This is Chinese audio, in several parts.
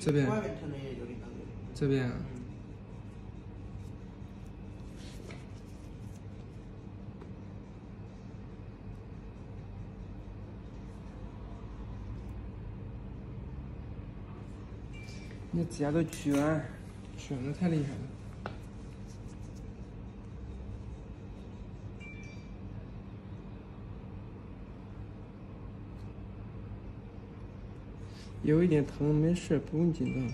这边。外面可能也有点感觉。这边啊。你指甲都卷的太厉害了。有一点疼，没事，不用紧张。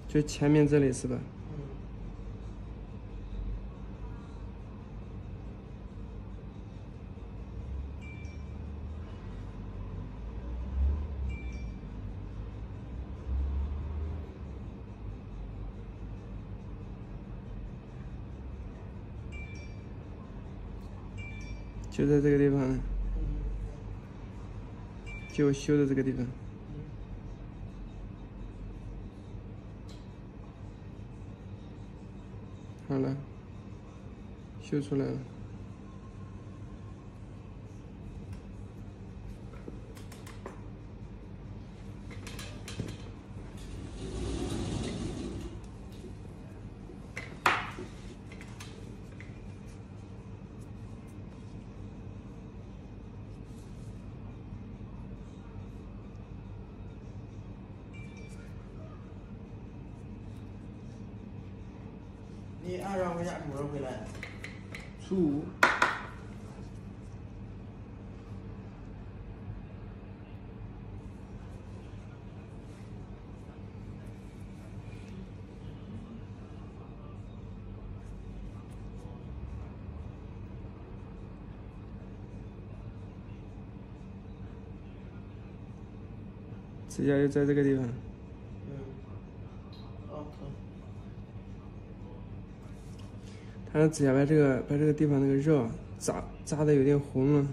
就前面这里是吧？就在这个地方，就修的这个地方。好了，修出来了。你按照回家什么时候回来？初五。指甲就在这个地方。他的指甲把这个地方那个肉扎的有点红了，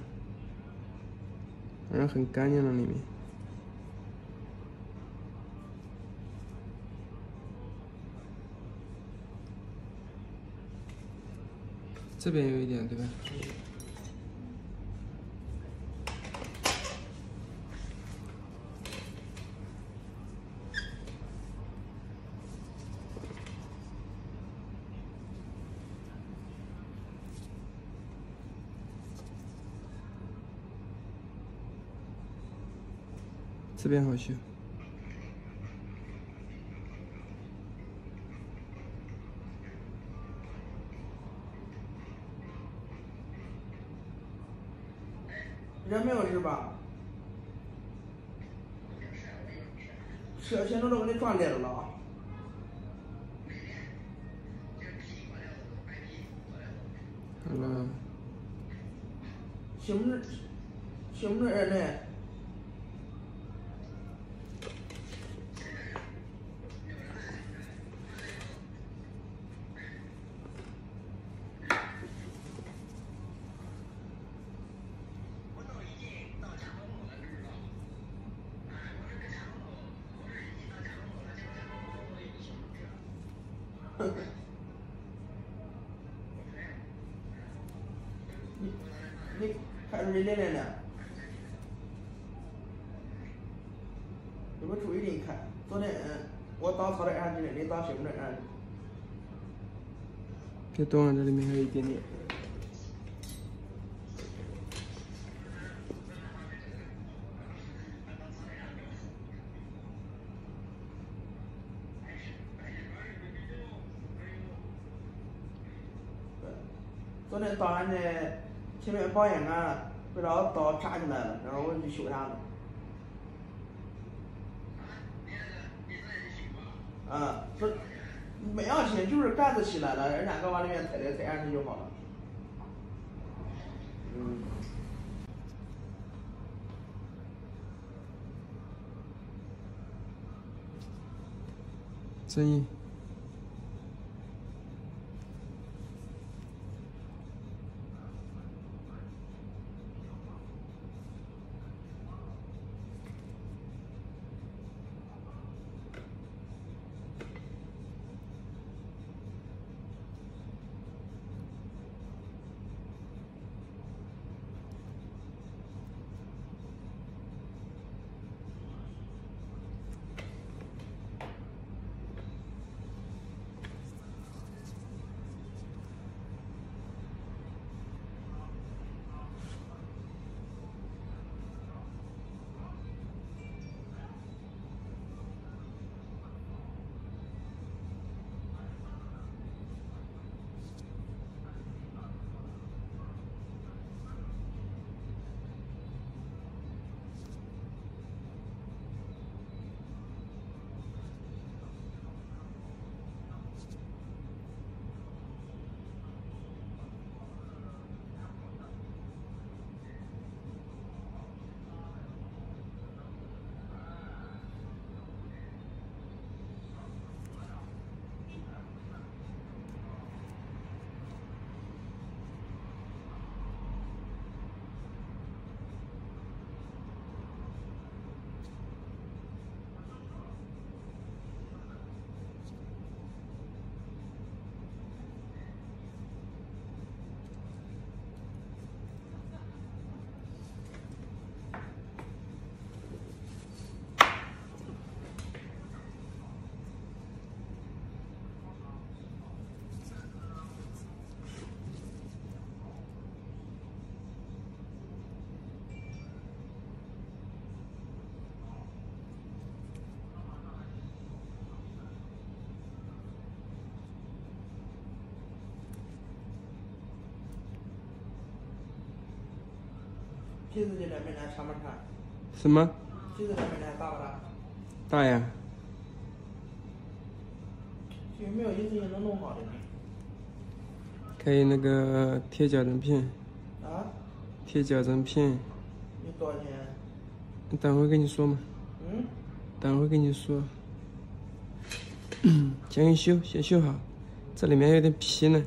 反正很干净了里面。这边有一点，对吧？这边好修。人没有事吧？车现在都给你转裂了。好了。行不着人呢？你开出去练练呢？你不出去给你开？昨天我到操场上去了，你到行不着上去。别动了，这里面还有一点点。昨天到俺这前面保险杆，不知道刀插进来了，然后我去修啥的。不没要钱，就是杆子起来了，人家搁往里面抬上去就好了。正义。体脂计这明天长不长？什么？体脂这明天大不大？大呀。有没有一次性能弄好的呢？可以那个贴矫正片。啊？贴矫正片。有多少钱？等会跟你说嘛。嗯？等会跟你说。先修，先修好，这里面有点皮呢。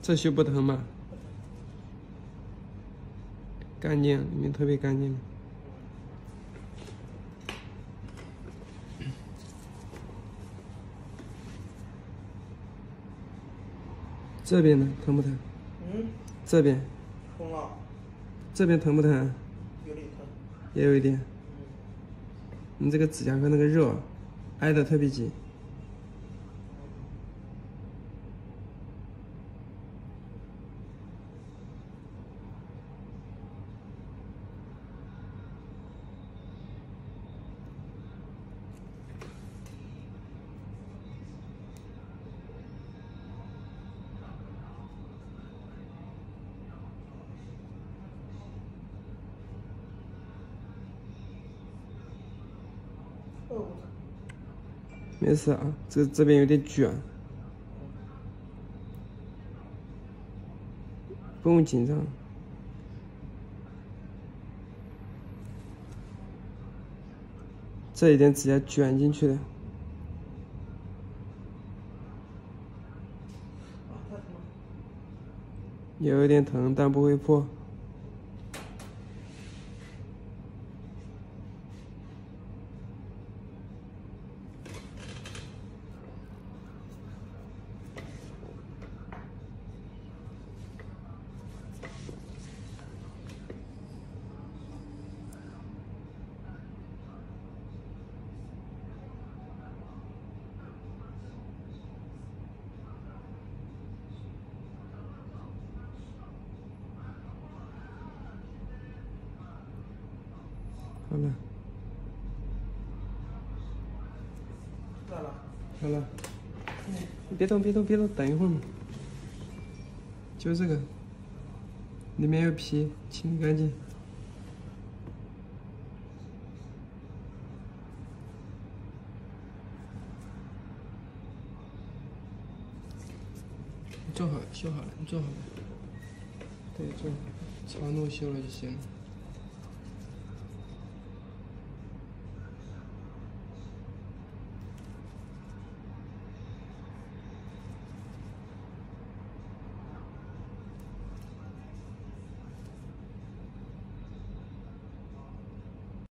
这修不疼吗？干净，里面特别干净。这边呢，疼不疼？嗯？这边。痛了。这边疼不疼？有点疼。也有一点。嗯。你这个指甲和那个肉挨得特别紧。没事啊，这边有点卷，不用紧张。这一点指甲卷进去的。有一点疼，但不会破。好了，好了，你别动，别动，别动，等一会儿嘛。就这个，里面有皮，清理干净。做好了，修好了，你做好了。对，做好，长度修了就行了。